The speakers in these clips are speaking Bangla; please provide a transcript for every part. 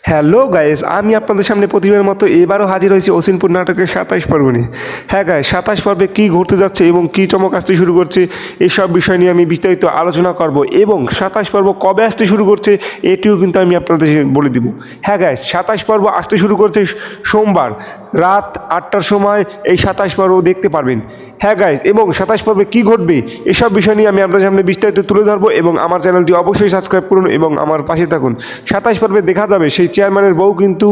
হ্যালো গাইস, আমি আপনাদের সামনে প্রতিবারের মতো এবারও হাজির হয়েছি অসিনপুর নাটকের 27 পর্ব নিয়ে। হ্যাঁ গাইস, 27 পর্বে কী ঘটতে যাচ্ছে এবং কী চমক আসতে শুরু করছে এসব বিষয় নিয়ে আমি বিস্তারিত আলোচনা করব এবং 27 পর্ব কবে আসতে শুরু করছে এটিও কিন্তু আমি আপনাদের বলে দিব। হ্যাঁ গাইস, 27 পর্ব আসতে শুরু করছে সোমবার রাত 8টার সময় এই 27 পর্ব দেখতে পারবেন। হ্যাঁ গাইস, এবং 27 পর্বে কী ঘটবে এসব বিষয় নিয়ে আমি আপনাদের সামনে বিস্তারিত তুলে ধরবো এবং আমার চ্যানেলটি অবশ্যই সাবস্ক্রাইব করুন এবং আমার পাশে থাকুন। 27 পর্বে দেখা যাবে সেই চেয়ারম্যানের বউ কিন্তু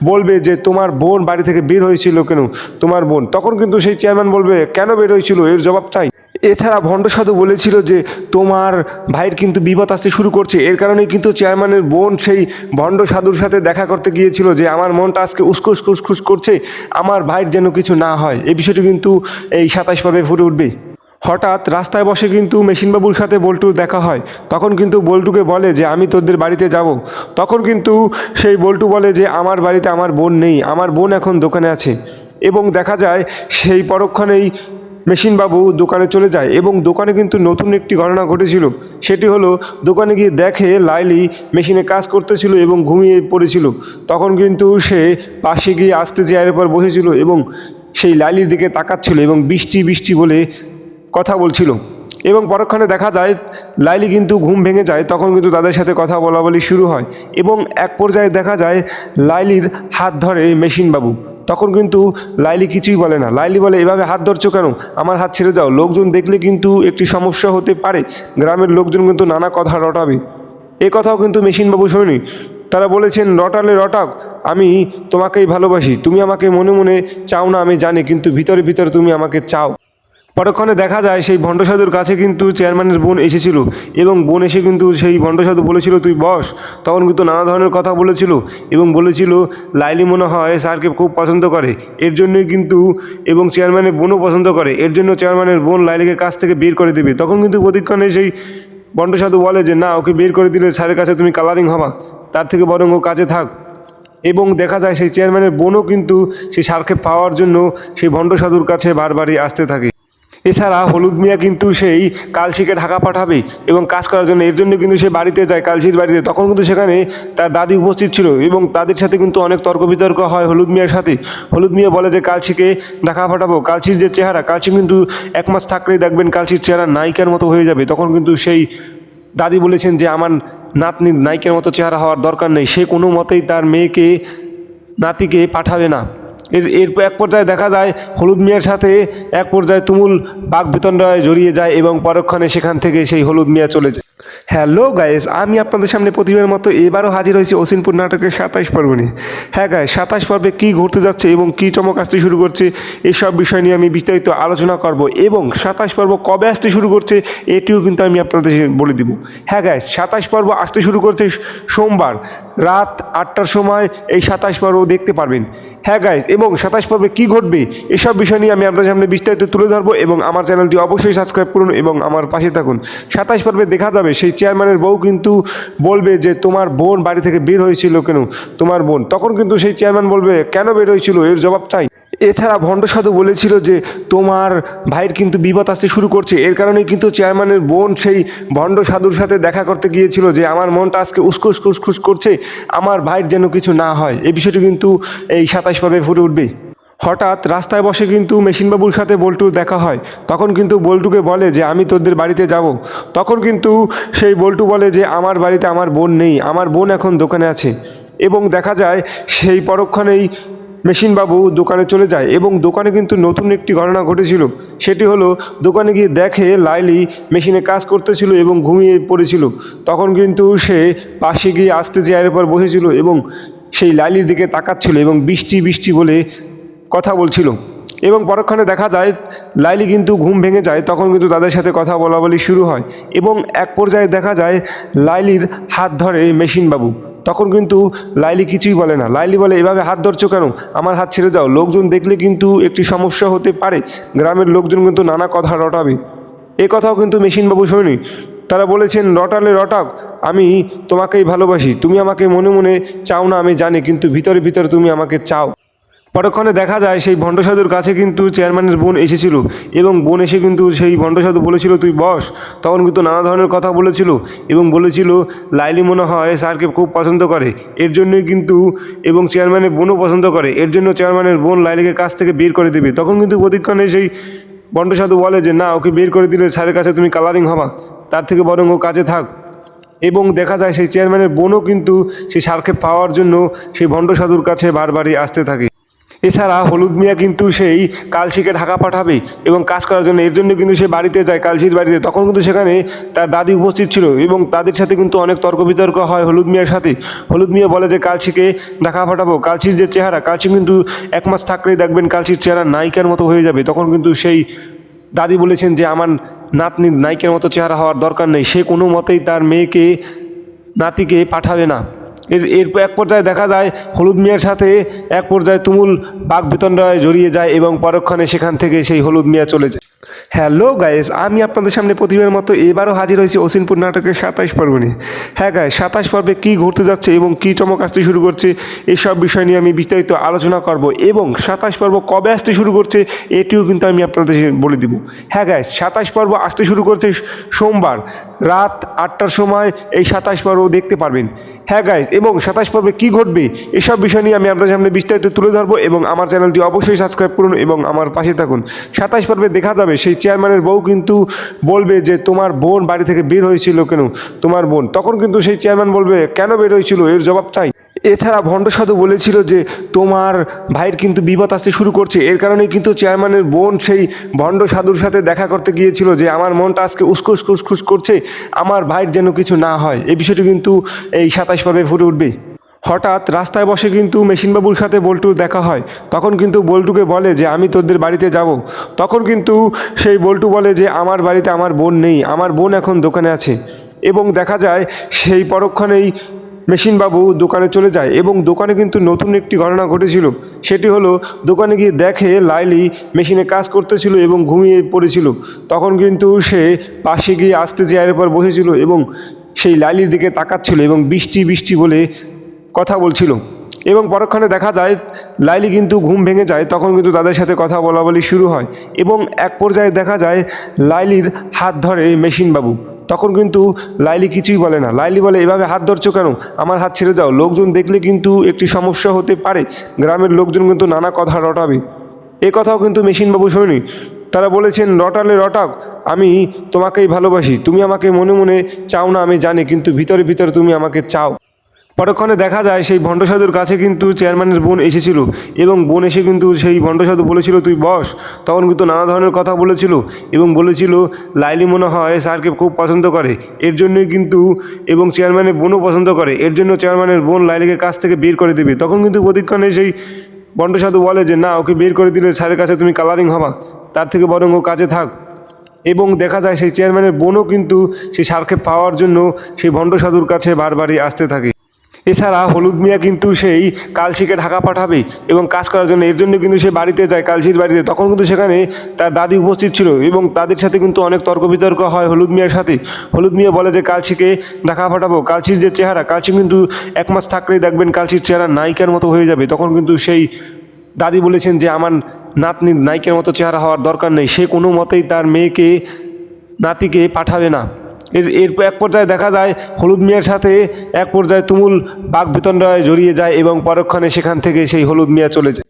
বলবে যে তোমার বোন বাড়ি থেকে বের হয়েছিল কেন, তোমার বোন। তখন কিন্তু সেই চেয়ারম্যান বলবে কেন বের হয়েছিল এর জবাব চাই। এছাড়া ভণ্ড সাধু বলেছিল যে তোমার ভাইয়ের কিন্তু বিপদ আসতে শুরু করছে, এর কারণেই কিন্তু চেয়ারম্যানের বোন সেই ভণ্ড সাধুর সাথে দেখা করতে গিয়েছিল যে আমার মনটা আজকে উসকুস খুসখুস করছে, আমার ভাইয়ের যেন কিছু না হয়। এই বিষয়টি কিন্তু এই 27 পর্বে ফুটে উঠবে। হঠাৎ রাস্তায় বসে কিন্তু মেশিনবাবুর সাথে বল্টুর দেখা হয়। তখন কিন্তু বল্টুকে বলে যে আমি তোদের বাড়িতে যাব। তখন কিন্তু সেই বল্টু বলে যে আমার বাড়িতে আমার বোন নেই, আমার বোন এখন দোকানে আছে। এবং দেখা যায় সেই পরক্ষণেই মেশিনবাবু দোকানে চলে যায় এবং দোকানে কিন্তু নতুন একটি ঘটনা ঘটেছিল। সেটি হলো দোকানে গিয়ে দেখে লাইলি মেশিনে কাজ করতেছিল এবং ঘুমিয়ে পড়েছিল। তখন কিন্তু সে পাশে গিয়ে আস্তে চেয়ারের পর বসেছিল এবং সেই লাইলির দিকে তাকাচ্ছিল এবং বৃষ্টি বৃষ্টি বলে কথা বলছিল। এবং পরক্ষণে দেখা যায় লাইলি কিন্তু ঘুম ভেঙে যায়। তখন কিন্তু তাদের সাথে কথা বলা বলি শুরু হয় এবং এক পর্যায়ে দেখা যায় লাইলির হাত ধরে মেশিনবাবু। তখন কিন্তু লাইলি কিছুই বলে না। লাইলি বলে এভাবে হাত ধরছো কেন, আমার হাত ছেড়ে দাও, লোকজন দেখলে কিন্তু একটি সমস্যা হতে পারে, গ্রামের লোকজন কিন্তু নানা কথা রটাবে। এ কথাও কিন্তু মেশিনবাবু শোনেনি। তারা বলেছেন রটালে রটাক, আমি তোমাকেই ভালোবাসি, তুমি আমাকে মনে মনে চাও না আমি জানি, কিন্তু ভিতরে ভিতরে তুমি আমাকে চাও। পরক্ষণে দেখা যায় সেই ভণ্ড সাধুর কাছে কিন্তু চেয়ারম্যানের বোন এসেছিল এবং বোন এসে কিন্তু সেই ভণ্ড সাধু বলেছিল তুই বস। তখন কিন্তু নানা ধরনের কথা বলেছিল এবং বলেছিল লাইলি মনে হয় স্যারকে খুব পছন্দ করে, এর জন্যই কিন্তু, এবং চেয়ারম্যানের বোনও পছন্দ করে, এর জন্য চেয়ারম্যানের বোন লাইলিকে কাছ থেকে বের করে দেবে। তখন কিন্তু প্রতিক্ষণে সেই ভণ্ড সাধু বলে যে না, ওকে বের করে দিলে স্যারের কাছে তুমি কালারিং হবা, তার থেকে বরং ও কাজে থাক। এবং দেখা যায় সেই চেয়ারম্যানের বোনও কিন্তু সেই স্যারকে পাওয়ার জন্য সেই ভণ্ড সাধুর কাছে বারবারই আসতে থাকে। এছাড়া হলুদ মিয়া কিন্তু সেই কালশিকে ঢাকা পাঠাবে এবং কাজ করার জন্য, এর জন্য কিন্তু সে বাড়িতে যায়, কালশির বাড়িতে। তখন কিন্তু সেখানে তার দাদি উপস্থিত ছিল এবং তাদের সাথে কিন্তু অনেক তর্ক বিতর্ক হয় হলুদ মিয়ার সাথে। হলুদ মিয়া বলে যে কালশিকে ঢাকা পাঠাবো, কালশির যে চেহারা, কালশি কিন্তু 1 মাস থাকলেই দেখবেন কালশির চেহারা নায়িকার মতো হয়ে যাবে। তখন কিন্তু সেই দাদি বলেছেন যে আমার নাতনির নায়িকার মতো চেহারা হওয়ার দরকার নেই, সে কোনো মতেই তার মেয়েকে, নাতিকে পাঠাবে না। এরপর এক পর্যায়ে দেখা যায় হলুদ মিয়ার সাথে এক পর্যায়ে তুমুল বাকবিতণ্ডায় জড়িয়ে যায় এবং পরক্ষণে সেখান থেকে সেই হলুদ মিয়া চলে যায়। হ্যালো গাইস, আমি আপনাদের সামনে প্রতিবারের মতো এবারও হাজির হয়েছি অসিনপুর নাটকের 27 পর্ব নিয়ে। হ্যাঁ গাইস, 27 পর্বে কী ঘটতে যাচ্ছে এবং কী চমক আসতে শুরু করছে এসব বিষয় নিয়ে আমি বিস্তারিত আলোচনা করব এবং 27 পর্ব কবে আসতে শুরু করছে এটিও কিন্তু আমি আপনাদের বলে দিব। হ্যাঁ গাইস, 27 পর্ব আসতে শুরু করছে সোমবার রাত 8টার সময় এই 27 পর্ব দেখতে পারবেন। হ্যাঁ গাইস, এবং 27 পর্বে কী ঘটবে এসব বিষয় নিয়ে আমি আপনাদের সামনে বিস্তারিত তুলে ধরবো এবং আমার চ্যানেলটি অবশ্যই সাবস্ক্রাইব করুন এবং আমার পাশে থাকুন। 27 পর্বে দেখা যাবে সেই চেয়ারম্যানের বউ কিন্তু বলবে যে তোমার বোন বাড়ি থেকে বের হয়েছিল কেন, তোমার বোন। তখন কিন্তু সেই চেয়ারম্যান বলবে কেন বের হয়েছিল এর জবাব চাই। এছাড়া ভণ্ড সাধু বলেছিল যে তোমার ভাইয়ের কিন্তু বিপদ আসতে শুরু করছে, এর কারণেই কিন্তু চেয়ারম্যানের বোন সেই ভণ্ড সাধুর সাথে দেখা করতে গিয়েছিল যে আমার মনটা আজকে উসকুস খুসখুস করছে, আমার ভাইয়ের যেন কিছু না হয়। এই বিষয়টি কিন্তু এই 27 পর্বে ফুটে উঠবে। হঠাৎ রাস্তায় বসে কিন্তু মেশিনবাবুর সাথে বল্টুর দেখা হয়। তখন কিন্তু বল্টুকে বলে যে আমি তোদের বাড়িতে যাব। তখন কিন্তু সেই বল্টু বলে যে আমার বাড়িতে আমার বোন নেই, আমার বোন এখন দোকানে আছে। এবং দেখা যায় সেই পরক্ষণেই মেশিনবাবু দোকানে চলে যায় এবং দোকানে কিন্তু নতুন একটি ঘটনা ঘটেছিল। সেটি হলো দোকানে গিয়ে দেখে লাইলি মেশিনে কাজ করতেছিল এবং ঘুমিয়ে পড়েছিল। তখন কিন্তু সে পাশে গিয়ে আস্তে চেয়ারের পর বসেছিল এবং সেই লাইলির দিকে তাকাচ্ছিল এবং বৃষ্টি বৃষ্টি বলে কথা বলছিল। এবং পরক্ষণে দেখা যায় লাইলি কিন্তু ঘুম ভেঙে যায়। তখন কিন্তু তাদের সাথে কথা বলা বলি শুরু হয় এবং এক পর্যায়ে দেখা যায় লাইলির হাত ধরে মেশিনবাবু। তখন কিন্তু লাইলি কিছুই বলে না। লাইলি বলে এভাবে হাত ধরছো কেন, আমার হাত ছেড়ে দাও, লোকজন দেখলে কিন্তু একটি সমস্যা হতে পারে, গ্রামের লোকজন কিন্তু নানা কথা রটাবে। এ কথাও কিন্তু মেশিনবাবু শোনেনি। তারা বলেছেন রটালে রটাক, আমি তোমাকেই ভালোবাসি, তুমি আমাকে মনে মনে চাও না আমি জানি, কিন্তু ভিতরে ভিতরে তুমি আমাকে চাও। পরক্ষণে দেখা যায় সেই ভণ্ড সাধুর কাছে কিন্তু চেয়ারম্যানের বোন এসেছিল এবং বোন এসে কিন্তু সেই ভণ্ড সাধু বলেছিল তুই বস। তখন কিন্তু নানা ধরনের কথা বলেছিল এবং বলেছিল লাইলি মনে হয় স্যারকে খুব পছন্দ করে, এর জন্যই কিন্তু এবং চেয়ারম্যানের বোনও পছন্দ করে, এর জন্য চেয়ারম্যানের বোন লাইলিকে কাছ থেকে বের করে দেবে। তখন কিন্তু প্রতিক্ষণে সেই ভণ্ড সাধু বলে যে না, ওকে বের করে দিলে স্যারের কাছে তুমি কালারিং হবা, তার থেকে বরং ও কাজে থাক। এবং দেখা যায় সেই চেয়ারম্যানের বোনও কিন্তু সেই স্যারকে পাওয়ার জন্য সেই ভণ্ড সাধুর কাছে বারবারই আসতে থাকে। এছাড়া হলুদ মিয়া কিন্তু সেই কালশিকে ঢাকা পাঠাবে এবং কাজ করার জন্য, এর জন্য কিন্তু সে বাড়িতে যায়, কালশির বাড়িতে। তখন কিন্তু সেখানে তার দাদি উপস্থিত ছিল এবং তাদের সাথে কিন্তু অনেক তর্ক বিতর্ক হয় হলুদ মিয়ার সাথে। হলুদ মিয়া বলে যে কালশিকে ঢাকা পাঠাবো, কালশির যে চেহারা, কালশি কিন্তু 1 মাস থাকলেই দেখবেন কালশির চেহারা নায়িকার মতো হয়ে যাবে। তখন কিন্তু সেই দাদি বলেছেন যে আমার নাতনির নায়িকার মতো চেহারা হওয়ার দরকার নেই, সে কোনো মতেই তার মেয়েকে নাতিকে পাঠাবে না। এরপর এক পর্যায়ে দেখা যায় হলুদ মিয়ার সাথে এক পর্যায়ে তুমুল বাকবিতণ্ডায় জড়িয়ে যায় এবং পরক্ষণে সেখান থেকে সেই হলুদ মিয়া চলে যায়। হ্যালো গাইস, আমি আপনাদের সামনে প্রতিবার মতো এবারও হাজির হয়েছি অসিনপুর নাটকের 27 পর্ব নিয়ে। হ্যাঁ গাইস, 27 পর্বে কী ঘটতে যাচ্ছে এবং কী চমক আসতে শুরু করছে এইসব বিষয় নিয়ে আমি বিস্তারিত আলোচনা করব এবং 27 পর্ব কবে আসতে শুরু করছে এটিও কিন্তু আমি আপনাদের বলে দিব। হ্যাঁ গাইস, 27 পর্ব আসতে শুরু করছে সোমবার রাত 8টার সময় এই 27 পর্ব দেখতে পারবেন। হ্যাঁ গাইস, এবং 27 পর্বে কী ঘটবে এসব বিষয় নিয়ে আমি আপনাদের সামনে বিস্তারিত তুলে ধরবো এবং আমার চ্যানেলটি অবশ্যই সাবস্ক্রাইব করুন এবং আমার পাশে থাকুন। 27 পর্বে দেখা যাবে সেই চেয়ারম্যানের বউ কিন্তু বলবে যে তোমার বোন বাড়ি থেকে বের হয়েছিল কেন, তোমার বোন। তখন কিন্তু সেই চেয়ারম্যান বলবে কেন বের হয়েছিল এর জবাব চাই। এছাড়া ভণ্ড সাধু বলেছিল যে তোমার ভাইয়ের কিন্তু বিপদ আসতে শুরু করছে, এর কারণেই কিন্তু চেয়ারম্যানের বোন সেই ভণ্ড সাধুর সাথে দেখা করতে গিয়েছিল যে আমার মনটা আজকে উসখুস খুসখুস করছে, আমার ভাইয়ের যেন কিছু না হয়। এই বিষয়টি কিন্তু এই 27 পর্বে ফুটে উঠবে। হঠাৎ রাস্তায় বসে কিন্তু মেশিনবাবুর সাথে বল্টুর দেখা হয়। তখন কিন্তু বল্টুকে বলে যে আমি তোদের বাড়িতে যাব। তখন কিন্তু সেই বল্টু বলে যে আমার বাড়িতে আমার বোন নেই, আমার বোন এখন দোকানে আছে। এবং দেখা যায় সেই পরক্ষণেই মেশিনবাবু দোকানে চলে যায় এবং দোকানে কিন্তু নতুন একটি ঘটনা ঘটেছিল। সেটি হলো দোকানে গিয়ে দেখে লাইলি মেশিনে কাজ করতেছিল এবং ঘুমিয়ে পড়েছিল। তখন কিন্তু সে পাশে গিয়ে আস্তে চেয়ারের পর বসেছিল এবং সেই লাইলির দিকে তাকাচ্ছিল এবং বৃষ্টি বৃষ্টি বলে কথা বলছিল। এবং পরক্ষণে দেখা যায় লাইলি কিন্তু ঘুম ভেঙে যায়। তখন কিন্তু তাদের সাথে কথা বলা বলি শুরু হয় এবং এক পর্যায়ে দেখা যায় লাইলির হাত ধরে মেশিনবাবু। তখন কিন্তু লাইলি কিছুই বলে না। লাইলি বলে এভাবে হাত ধরছো কেন, আমার হাত ছেড়ে দাও, লোকজন দেখলে কিন্তু একটি সমস্যা হতে পারে, গ্রামের লোকজন কিন্তু নানা কথা রটাবে। এ কথাও কিন্তু মেশিনবাবু শোনেনি। তারা বলেছেন রটালে রটাক, আমি তোমাকেই ভালোবাসি, তুমি আমাকে মনে মনে চাও না আমি জানি, কিন্তু ভিতরে ভিতরে তুমি আমাকে চাও। পরক্ষণে দেখা যায় সেই ভণ্ড সাধুর কাছে কিন্তু চেয়ারম্যানের বোন এসেছিল এবং বোন এসে কিন্তু সেই ভণ্ড সাধু বলেছিল তুই বস। তখন কিন্তু নানা ধরনের কথা বলেছিল এবং বলেছিল লাইলি মনে হয় স্যারকে খুব পছন্দ করে, এর জন্যই কিন্তু এবং চেয়ারম্যানের বোনও পছন্দ করে, এর জন্য চেয়ারম্যানের বোন লাইলিকে কাছ থেকে বের করে দেবে। তখন কিন্তু প্রতিক্ষণে সেই ভণ্ড সাধু বলে যে না, ওকে বের করে দিলে স্যারের কাছে তুমি কালারিং হবা, তার থেকে বরং ও কাজে থাক। এবং দেখা যায় সেই চেয়ারম্যানের বোনও কিন্তু সেই স্যারকে পাওয়ার জন্য সেই ভণ্ড সাধুর কাছে বারবারই আসতে থাকে। এছাড়া হলুদ মিয়া কিন্তু সেই কালশিকে ঢাকা পাঠাবে এবং কাজ করার জন্য, এর জন্য কিন্তু সে বাড়িতে যায়, কালশির বাড়িতে। তখন কিন্তু সেখানে তার দাদি উপস্থিত ছিল এবং তাদের সাথে কিন্তু অনেক তর্ক বিতর্ক হয় হলুদ মিয়ার সাথে। হলুদ মিয়া বলে যে কালশিকে ঢাকা পাঠাবো, কালশির যে চেহারা, কালশি কিন্তু 1 মাস থাকলেই দেখবেন কালশির চেহারা নায়িকার মতো হয়ে যাবে। তখন কিন্তু সেই দাদি বলেছেন যে আমার নাতনির নায়িকার মতো চেহারা হওয়ার দরকার নেই, সে কোনো মতেই তার মেয়েকে নাতিকে পাঠাবে না। এরপর এক পর্যায়ে দেখা যায় হলুদ মিয়ার সাথে এক পর্যায়ে তুমুল বাকবিতণ্ডায় জড়িয়ে যায় এবং পরক্ষণে সেখান থেকে সেই হলুদ মিয়া চলে যায়।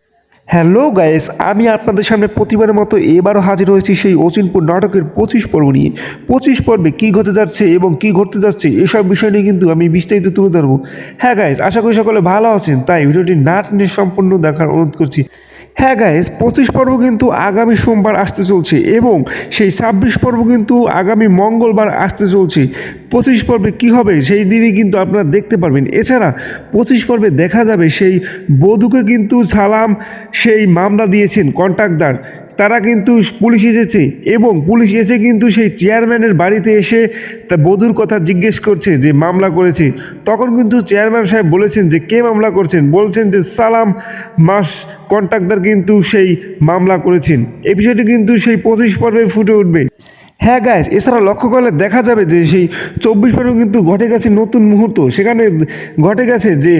হ্যালো গাইস, আমি আপনাদের সামনে প্রতিবারের মতো এবারও হাজির হয়েছি সেই অচিনপুর নাটকের 25 পর্ব নিয়ে। 25 পর্বে কী ঘটে যাচ্ছে এবং কী ঘটতে যাচ্ছে এসব বিষয় নিয়ে কিন্তু আমি বিস্তারিত তুলে ধরবো। হ্যাঁ গাইস, আশা করি সকলে ভালো আছেন, তাই ভিডিওটি না টেনে সম্পূর্ণ দেখার অনুরোধ করছি। হ্যাঁ গাইস, 25 পর্ব কিন্তু আগামী সোমবার আসতে চলছে এবং সেই 26 পর্ব কিন্তু আগামী মঙ্গলবার আসতে চলছে। 25 পর্বে কী হবে সেই দিনই কিন্তু আপনারা দেখতে পারবেন। এছাড়া 25 পর্বে দেখা যাবে সেই বধূকে কিন্তু সালাম সেই মামলা দিয়েছেন কন্ট্রাক্টর, তারা কিন্তু পুলিশ এসেছে এবং পুলিশ এসে কিন্তু সেই চেয়ারম্যানের বাড়িতে এসে তা বধূর কথা জিজ্ঞেস করছে যে মামলা করেছে। তখন কিন্তু চেয়ারম্যান সাহেব বলেছেন যে কে মামলা করছেন, বলছেন যে সালাম মাস কন্ট্রাক্টর কিন্তু সেই মামলা করেছেন। এই বিষয়টি কিন্তু সেই 25 পর্বে ফুটে উঠবে। হ্যাঁ গাইস, এছাড়া লক্ষ্য করলে দেখা যাবে যে সেই 24 কিন্তু ঘটে গেছে নতুন মুহূর্ত। সেখানে ঘটে গেছে যে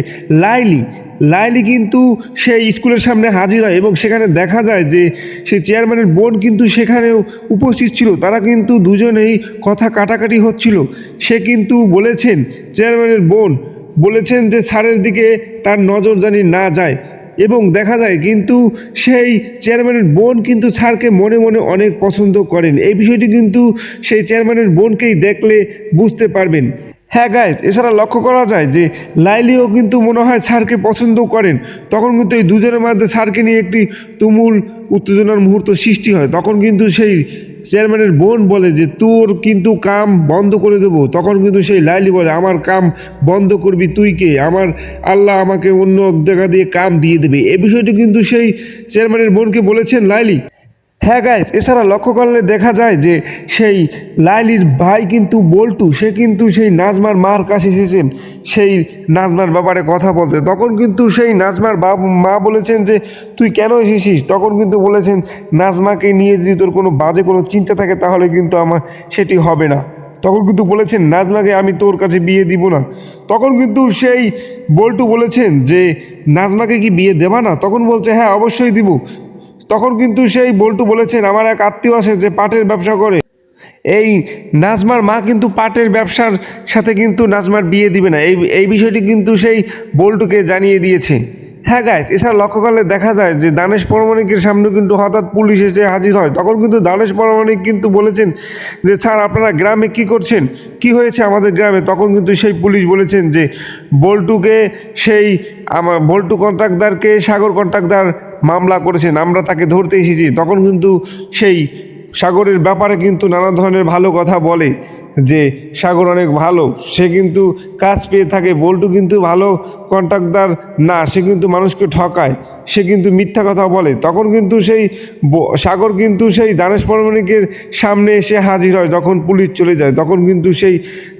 লাইলি লাইলি কিন্তু সেই স্কুলের সামনে হাজির হয় এবং সেখানে দেখা যায় যে সেই চেয়ারম্যানের বোন কিন্তু সেখানেও উপস্থিত ছিল। তারা কিন্তু দুজনেই কথা কাটাকাটি হচ্ছিল। সে কিন্তু বলেছেন, চেয়ারম্যানের বোন বলেছেন যে স্যারের দিকে তার নজর জানি না যায়, এবং দেখা যায় কিন্তু সেই চেয়ারম্যানের বোন কিন্তু স্যারকে মনে মনে অনেক পছন্দ করেন। এই বিষয়টি কিন্তু সেই চেয়ারম্যানের বোনকেই দেখলে বুঝতে পারবেন। হ্যাঁ গাইজ, এছাড়া লক্ষ্য করা যায় যে লাইলিও কিন্তু মনে হয় স্যারকে পছন্দ করেন। তখন কিন্তু এই দুজনের মধ্যে স্যারকে নিয়ে একটি তুমুল উত্তেজনার মুহূর্ত সৃষ্টি হয়। তখন কিন্তু সেই চেয়ারম্যানের বোন বলে যে তোর কিন্তু কাম বন্ধ করে দেবো। তখন কিন্তু সেই লাইলি বলে, আমার কাম বন্ধ করবি তুই কে? আমার আল্লাহ আমাকে অন্য জায়গা দিয়ে কাম দিয়ে দেবে। এই বিষয়টি কিন্তু সেই চেয়ারম্যানের বোনকে বলেছেন লাইলি। হ্যাঁ গাইজ, এছাড়া লক্ষ্য করলে দেখা যায় যে সেই লাইলির ভাই কিন্তু বল্টু, সে কিন্তু সেই নাজমার মার কাছে এসেছেন সেই নাজমার ব্যাপারে কথা বলতে। তখন কিন্তু সেই নাজমার মা বলেছেন যে তুই কেন এসেছিস? তখন কিন্তু বলেছেন, নাজমাকে নিয়ে যদি তোর কোনো বাজে কোনো চিন্তা থাকে তাহলে কিন্তু আমার সেটি হবে না। তখন কিন্তু বলেছেন, নাজমাকে আমি তোর কাছে বিয়ে দিব না। তখন কিন্তু সেই বল্টু বলেছেন যে নাজমাকে কি বিয়ে দেবা না? তখন বলছে, হ্যাঁ অবশ্যই দিব। তখন কিন্তু সেই বল্টু বলেছেন, আমার এক আত্মীয় আছে যে পাটের ব্যবসা করে, এই নাজমার মা কিন্তু পাটের ব্যবসার সাথে কিন্তু নাজমার বিয়ে দিবে না। এই বিষয়টি কিন্তু সেই বল্টুকে জানিয়ে দিয়েছে। হ্যাঁ গাইজ, এছাড়া লক্ষ্য করলে দেখা যায় যে দানেশ পরমাণিকের সামনে কিন্তু হঠাৎ পুলিশ এসে হাজির হয়। তখন কিন্তু দানেশ পরমাণিক কিন্তু বলেছেন যে স্যার আপনারা গ্রামে কি করছেন, কি হয়েছে আমাদের গ্রামে? তখন কিন্তু সেই পুলিশ বলেছেন যে বল্টুকে সেই আমার বল্টু কন্ট্রাক্টদারকে সাগর কন্ট্রাক্টদার মামলা করেছেন, আমরা তাকে ধরতে এসেছি। তখন কিন্তু সেই সাগরের ব্যাপারে কিন্তু নানা ধরনের ভালো কথা বলে যে সাগর অনেক ভালো, সে কিন্তু কাজ পেয়ে থাকে। বল্টু কিন্তু ভালো কন্ট্রাক্টদার না, সে কিন্তু মানুষকে ঠকায়, সে কিন্তু মিথ্যা কথা বলে। তখন কিন্তু সেই সাগর কিন্তু সেই দানেশ পরমাণিকের সামনে এসে হাজির হয়। যখন পুলিশ চলে যায় তখন কিন্তু সেই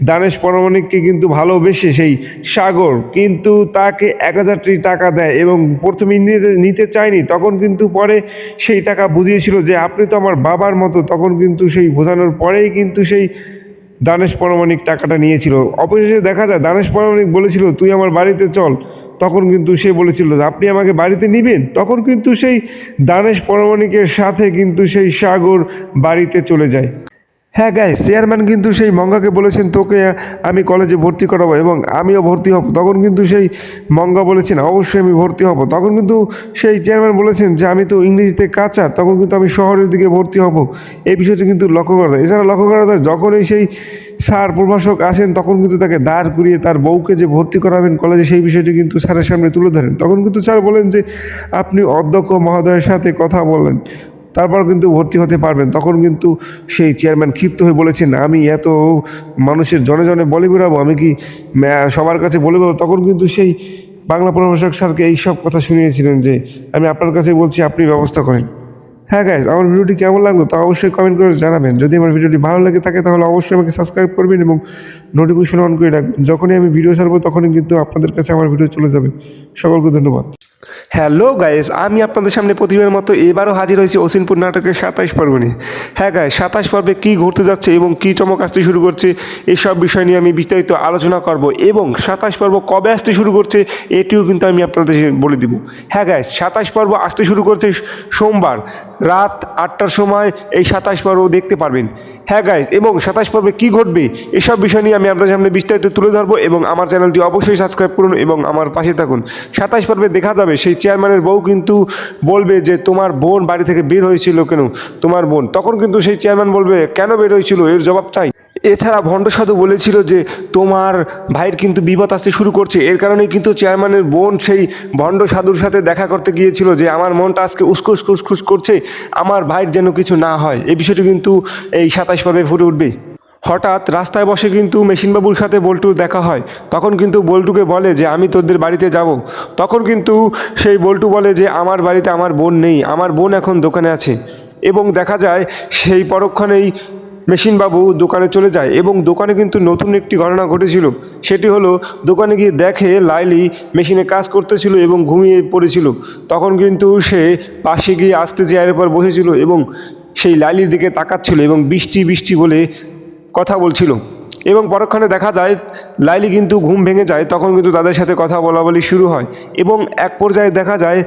দানেশ পরমাণিককে কিন্তু ভালোবেসে সেই সাগর কিন্তু তাকে 1000টি টাকা দেয় এবং প্রথমে নিতে চায়নি। তখন কিন্তু পরে সেই টাকা বুঝিয়েছিল যে আপনি তো আমার বাবার মতো। তখন কিন্তু সেই বোঝানোর পরেই কিন্তু সেই দানেশ পরমাণিক টাকাটা নিয়েছিল। অবশেষে দেখা যায় দানেশ পরমাণিক বলেছিল তুই আমার বাড়িতে চল। তখন কিন্তু সে বলেছিল আপনি আমাকে বাড়িতে নেবেন। তখন কিন্তু সেই দানেশ পরমাণিকের সাথে কিন্তু সেই সাগর বাড়িতে চলে যায়। হ্যাঁ গাইস, চেয়ারম্যান কিন্তু সেই মঙ্গাকে বলেছেন তোকে আমি কলেজে ভর্তি করাবো এবং আমিও ভর্তি হব। তখন কিন্তু সেই মঙ্গা বলেছেন অবশ্যই আমি ভর্তি হব। তখন কিন্তু সেই চেয়ারম্যান বলেছেন যে আমি তো ইংরেজিতে কাঁচা, তখন কিন্তু আমি শহরের দিকে ভর্তি হব। এই বিষয়টি কিন্তু লক্ষ্য করা যায়। এছাড়া লক্ষ্য করা যায় যখনই সেই স্যার প্রভাষক আসেন তখন কিন্তু তাকে দাঁড় করিয়ে তার বউকে যে ভর্তি করাবেন কলেজে সেই বিষয়টি কিন্তু স্যারের সামনে তুলে ধরেন। তখন কিন্তু স্যার বলেন যে আপনি অধ্যক্ষ মহোদয়ের সাথে কথা বলেন, তারপর কিন্তু ভর্তি হতে পারবেন। তখন কিন্তু সেই চেয়ারম্যান ক্ষিপ্ত হয়ে বলেছেন আমি এত মানুষের জনে জনে বলে বেড়াবো, আমি কি সবার কাছে বলে বেড়াবো? তখন কিন্তু সেই বাংলা প্রভাষক স্যারকে এই সব কথা শুনিয়েছিলেন যে আমি আপনার কাছে বলছি আপনি ব্যবস্থা করেন। হ্যাঁ গাইজ, আমার ভিডিওটি কেমন লাগলো তা অবশ্যই কমেন্ট করে জানাবেন। যদি আমার ভিডিওটি ভালো লাগে থাকে তাহলে অবশ্যই আমাকে সাবস্ক্রাইব করবেন এবং নোটিফিকেশন অন করে রাখবেন। যখনই আমি ভিডিও ছাড়বো তখনই কিন্তু আপনাদের কাছে আমার ভিডিও চলে যাবে। সকলকে ধন্যবাদ। হ্যালো গাইস, আমি আপনাদের সামনে প্রতিবার মতো এবারও হাজির হয়েছি অসিনপুর নাটকের 27 পর্ব নিয়ে। হ্যাঁ গাইস, 27 পর্বে কী ঘটতে যাচ্ছে এবং কী চমক আসতে শুরু করছে এইসব বিষয় নিয়ে আমি বিস্তারিত আলোচনা করব এবং 27 পর্ব কবে আসতে শুরু করছে এটিও কিন্তু আমি আপনাদের বলে দিব। হ্যাঁ গাইস, 27 পর্ব আসতে শুরু করছে সোমবার রাত 8টার সময় এই 27 পর্ব দেখতে পারবেন। হ্যাঁ গাইস, এবং 27 পর্বে কী ঘটবে এসব বিষয় নিয়ে আমি আপনাদের সামনে বিস্তারিত তুলে ধরবো এবং আমার চ্যানেলটি অবশ্যই সাবস্ক্রাইব করুন এবং আমার পাশে থাকুন। 27 পর্বে দেখা যাবে সেই চেয়ারম্যানের বউ কিন্তু বলবে যে তোমার বোন বাড়ি থেকে বের হয়েছিল কেন? তোমার বোন। তখন কিন্তু সেই চেয়ারম্যান বলবে কেন বের হয়েছিল এর জবাব চাই। এছাড়া ভণ্ড সাধু বলেছিল যে তোমার ভাইয়ের কিন্তু বিপদ আসতে শুরু করছে, এর কারণেই কিন্তু চেয়ারম্যানের বোন সেই ভণ্ড সাধুর সাথে দেখা করতে গিয়েছিল যে আমার মনটা আজকে উসকুস খুসখুস করছে, আমার ভাইয়ের যেন কিছু না হয়। এই বিষয়টি কিন্তু এই 27 পর্বে ফুটে উঠবে। হঠাৎ রাস্তায় বসে কিন্তু মেশিনবাবুর সাথে বল্টুর দেখা হয়। তখন কিন্তু বল্টুকে বলে যে আমি তোদের বাড়িতে যাব। তখন কিন্তু সেই বল্টু বলে যে আমার বাড়িতে আমার বোন নেই, আমার বোন এখন দোকানে আছে। এবং দেখা যায় সেই পরক্ষণেই মেশিনবাবু দোকানে চলে যায় এবং দোকানে কিন্তু নতুন একটি ঘটনা ঘটেছিল। সেটি হলো দোকানে গিয়ে দেখে লাইলি মেশিনে কাজ করতেছিল এবং ঘুমিয়ে পড়েছিল। তখন কিন্তু সে পাশে গিয়ে আস্তে চেয়ারের পর বসেছিল এবং সেই লাইলির দিকে তাকাচ্ছিল এবং বৃষ্টি বৃষ্টি বলে কথা বলছিল। এবং পরক্ষণে দেখা যায় লাইলি কিন্তু ঘুম ভেঙে যায়, তখন কিন্তু তাদের সাথে কথা বলা বলি শুরু হয় এবং এক পর্যায়ে দেখা যায়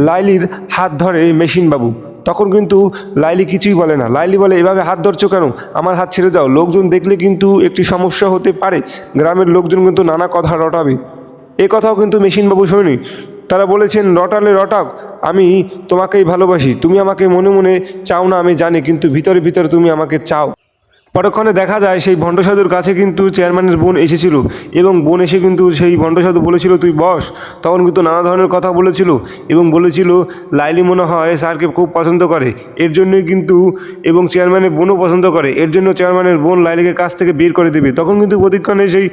লাইলির হাত ধরে মেশিনবাবু। তখন কিন্তু লাইলি কিছুই বলে না। লাইলি বলে, এভাবে হাত ধরছো কেন, আমার হাত ছেড়ে দাও, লোকজন দেখলে কিন্তু একটি সমস্যা হতে পারে, গ্রামের লোকজন কিন্তু নানা কথা রটাবে। এ কথাও কিন্তু মেশিনবাবু শোনেনি। তারা বলেছেন, রটালে রটাক, আমি তোমাকেই ভালোবাসি, তুমি আমাকে মনে মনে চাও না আমি জানি, কিন্তু ভিতরে ভিতরে তুমি আমাকে চাও। পরক্ষণে দেখা যায় সেই ভণ্ড সাধুর কাছে কিন্তু চেয়ারম্যানের বোন এসেছিল এবং বোন এসে কিন্তু সেই ভণ্ড সাধু বলেছিল তুই বস। তখন কিন্তু নানা ধরনের কথা বলেছিল এবং বলেছিল লাইলি মনে হয় স্যারকে খুব পছন্দ করে, এর জন্যই কিন্তু, এবং চেয়ারম্যানের বোনও পছন্দ করে, এর জন্য চেয়ারম্যানের বোন লাইলিকে কাছ থেকে বের করে দেবে। তখন কিন্তু প্রতিক্ষণে সেই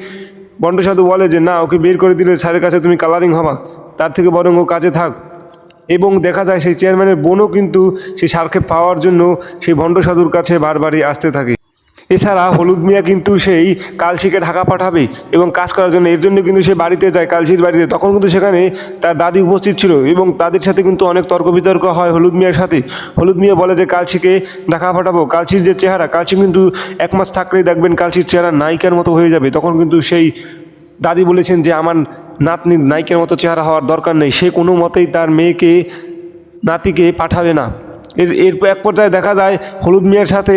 ভণ্ড সাধু বলে যে না, ওকে বের করে দিলে স্যারের কাছে তুমি কালারিং হবা, তার থেকে বরং ও কাজে থাক। এবং দেখা যায় সেই চেয়ারম্যানের বোনও কিন্তু সেই স্যারকে পাওয়ার জন্য সেই ভণ্ড সাধুর কাছে বারবারই আসতে থাকে। এছাড়া হলুদ মিয়া কিন্তু সেই কালশিকে ঢাকা পাঠাবে এবং কাজ করার জন্য, এর জন্য কিন্তু সে বাড়িতে যায়, কালশির বাড়িতে। তখন কিন্তু সেখানে তার দাদি উপস্থিত ছিল এবং তাদের সাথে কিন্তু অনেক তর্ক বিতর্ক হয় হলুদ মিয়ার সাথে। হলুদ মিয়া বলে যে কালশিকে ঢাকা পাঠাবো, কালশির যে চেহারা, কালশি কিন্তু 1 মাস থাকলেই দেখবেন কালশির চেহারা নায়িকার মতো হয়ে যাবে। তখন কিন্তু সেই দাদি বলেছেন যে আমার নাতনির নায়িকার মতো চেহারা হওয়ার দরকার নেই, সে কোনো মতেই তার মেয়েকে নাতিকে পাঠাবে না। এর এক পর্যায়ে দেখা যায় হলুদ মিয়ার সাথে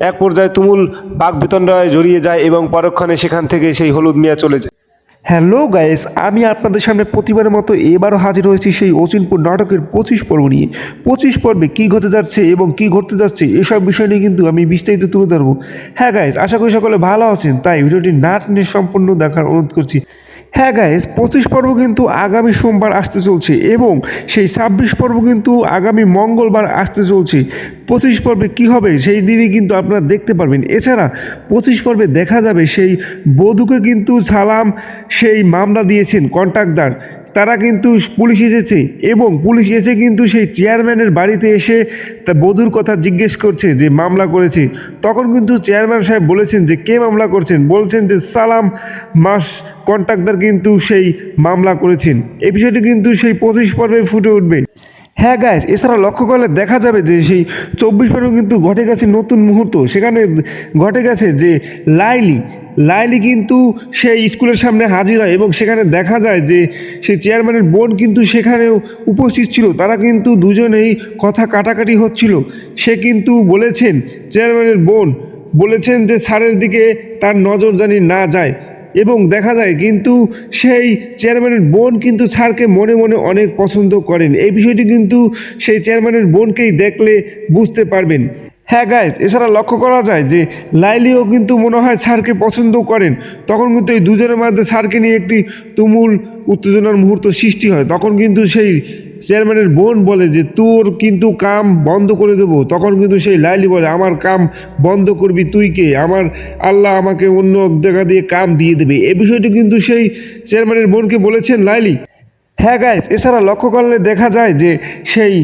এক পর্যায়ে তুমুল বাকবিতণ্ডায় জড়িয়ে যায় এবং পরক্ষণে সেখান থেকে সেই হলুদ মিয়া চলে যায়। হ্যালো গাইস, আমি আপনাদের সামনে প্রতিবারের মতো এবারও হাজির হয়েছি সেই অচিনপুর নাটকের 25 পর্ব নিয়ে। 25 পর্বে কী ঘটে যাচ্ছে এবং কী ঘটতে যাচ্ছে এসব বিষয় নিয়ে কিন্তু আমি বিস্তারিত তুলে ধরবো। হ্যাঁ গাইস, আশা করি সকলে ভালো আছেন, তাই ভিডিওটি না টেনে সম্পূর্ণ দেখার অনুরোধ করছি। হ্যাঁ গাইস, 25 পর্ব কিন্তু আগামী সোমবার আসতে চলছে এবং সেই 26 পর্ব কিন্তু আগামী মঙ্গলবার আসতে চলছে। 25 পর্বে কী হবে সেই দিনই কিন্তু আপনারা দেখতে পারবেন। এছাড়া 25 পর্বে দেখা যাবে সেই বধূকে কিন্তু সালাম সেই মামলা দিয়েছেন কন্ট্রাক্টর, তারা কিন্তু পুলিশ এসেছে এবং পুলিশ এসে কিন্তু সেই চেয়ারম্যানের বাড়িতে এসে তা বধূর কথা জিজ্ঞেস করছে যে মামলা করেছে। তখন কিন্তু চেয়ারম্যান সাহেব বলেছেন যে কে মামলা করছেন, বলছেন যে সালাম মাস কন্ট্রাক্টর কিন্তু সেই মামলা করেছেন। এই বিষয়টি কিন্তু সেই 25 পর্বে ফুটে উঠবে। হ্যাঁ গাইস, এছাড়া লক্ষ্য করলে দেখা যাবে যে সেই 24 পর্বে কিন্তু ঘটে গেছে নতুন মুহূর্ত। সেখানে ঘটে গেছে যে লাইলি কিন্তু সেই স্কুলের সামনে হাজির হয় এবং সেখানে দেখা যায় যে সেই চেয়ারম্যানের বোন কিন্তু সেখানেও উপস্থিত ছিল। তারা কিন্তু দুজনেই কথা কাটাকাটি হচ্ছিল। সে কিন্তু বলেছেন, চেয়ারম্যানের বোন বলেছেন যে স্যারের দিকে তার নজর জানি না যায় এবং দেখা যায় কিন্তু সেই চেয়ারম্যানের বোন কিন্তু স্যারকে মনে মনে অনেক পছন্দ করেন। এই বিষয়টি কিন্তু সেই চেয়ারম্যানের বোনকেই দেখলে বুঝতে পারবেন। হ্যাঁ গাইজ, এছাড়া লক্ষ্য করা যায় যে লাইলিও কিন্তু মনে হয় স্যারকে পছন্দ করেন। তখন কিন্তু এই দুজনের মধ্যে স্যারকে নিয়ে একটি তুমুল উত্তেজনার মুহূর্ত সৃষ্টি হয়। তখন কিন্তু সেই চেয়ারম্যানের বোন বলে যে তোর কিন্তু কাম বন্ধ করে দেবো। তখন কিন্তু সেই লাইলি বলে আমার কাম বন্ধ করবি তুই কে, আমার আল্লাহ আমাকে অন্য জায়গা দিয়ে কাম দিয়ে দেবে। এই বিষয়টি কিন্তু সেই চেয়ারম্যানের বোনকে বলেছেন লাইলি। হ্যাঁ গাইজ, এছাড়া লক্ষ্য করলে দেখা যায় যে সেই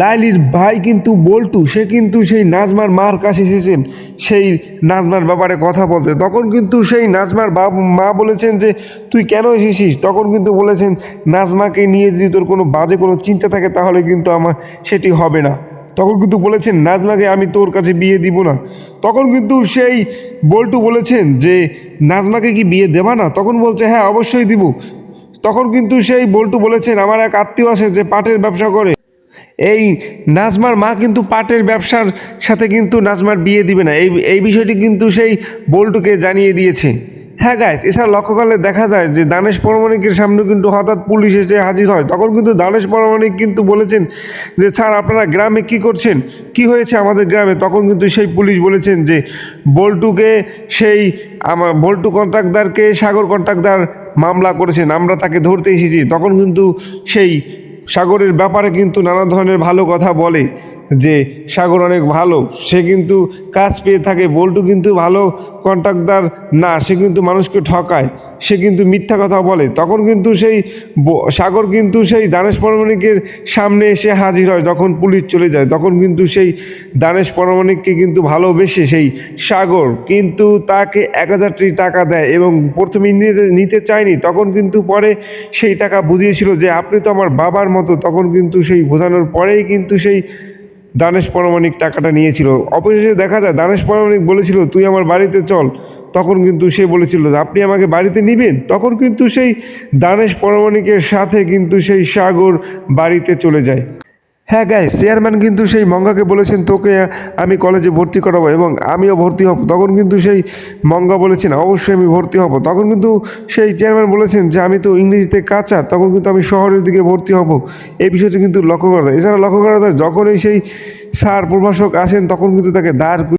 লাইলির ভাই কিন্তু বল্টু, সে কিন্তু সেই নাজমার মার কাছে এসেছেন সেই নাজমার ব্যাপারে কথা বলতে। তখন কিন্তু সেই নাজমার মা বলেছেন যে তুই কেন এসেছিস। তখন কিন্তু বলেছেন নাজমাকে নিয়ে যদি তোর কোনো বাজে কোনো চিন্তা থাকে তাহলে কিন্তু আমার সেটি হবে না। তখন কিন্তু বলেছেন নাজমাকে আমি তোর কাছে বিয়ে দিব না। তখন কিন্তু সেই বল্টু বলেছেন যে নাজমাকে কি বিয়ে দেবা না। তখন বলছে হ্যাঁ অবশ্যই দিব। তখন কিন্তু সেই বল্টু বলেছেন আমার এক আত্মীয় আছে যে পাটের ব্যবসা করে, এই নাজমার মা কিন্তু পাটের ব্যবসার সাথে কিন্তু নাজমার বিয়ে দিবে না। এই বিষয়টি কিন্তু সেই বল্টুকে জানিয়ে দিয়েছে। হ্যাঁ গাইজ, এছাড়া লক্ষ্য করলে দেখা যায় যে দানেশ পরমাণিকের সামনে কিন্তু হঠাৎ পুলিশ এসে হাজির হয়। তখন কিন্তু দানেশ পরমাণিক কিন্তু বলেছেন যে স্যার আপনারা গ্রামে কি করছেন, কি হয়েছে আমাদের গ্রামে। তখন কিন্তু সেই পুলিশ বলেছেন যে বল্টুকে সেই বল্টু কন্ট্রাক্টরকে সাগর কন্ট্রাক্টর মামলা করেছেন, আমরা তাকে ধরতে এসেছি। তখন কিন্তু সেই সাগরের ব্যাপারে কিন্তু নানা ধরনের ভালো কথা বলে যে সাগর অনেক ভালো, সে কিন্তু কাজ পেয়ে থাকে। বল্টু কিন্তু ভালো কন্ট্রাক্টর না, সে কিন্তু মানুষকে ঠকায়, সে কিন্তু মিথ্যা কথা বলে। তখন কিন্তু সেই সাগর কিন্তু সেই দানেশ পরমাণিকের সামনে এসে হাজির হয়। যখন পুলিশ চলে যায় তখন কিন্তু সেই দানেশ পরমাণিককে কিন্তু ভালোবেসে সেই সাগর কিন্তু তাকে 1000টি টাকা দেয় এবং প্রথমে নিতে চায়নি। তখন কিন্তু পরে সেই টাকা বুঝিয়েছিল যে আপনি তো আমার বাবার মতো। তখন কিন্তু সেই বোঝানোর পরেই কিন্তু সেই দানেশ পরমাণিক টাকাটা নিয়েছিল। অবশেষে দেখা যায় দানেশ পরমাণিক বলেছিল তুই আমার বাড়িতে চল, তখন কিন্তু সে বলেছিল যে আপনি আমাকে বাড়িতে নেবেন, তখন কিন্তু সেই দানেশ পরমাণিকের সাথে কিন্তু সেই সাগর বাড়িতে চলে যায়। হ্যাঁ গাইস, চেয়ারম্যান কিন্তু সেই মঙ্গাকে বলেছেন তোকে আমি কলেজে ভর্তি করাবো এবং আমিও ভর্তি হব। তখন কিন্তু সেই মঙ্গা বলেছেন অবশ্যই আমি ভর্তি হব। তখন কিন্তু সেই চেয়ারম্যান বলেছেন যে আমি তো ইংরেজিতে কাঁচা, তখন কিন্তু আমি শহরের দিকে ভর্তি হব। এই বিষয়টি কিন্তু লক্ষ্য করা যায়। এছাড়া লক্ষ্য করা যায় যখনই সেই স্যার প্রভাষক আসেন তখন কিন্তু তাকে দাঁড়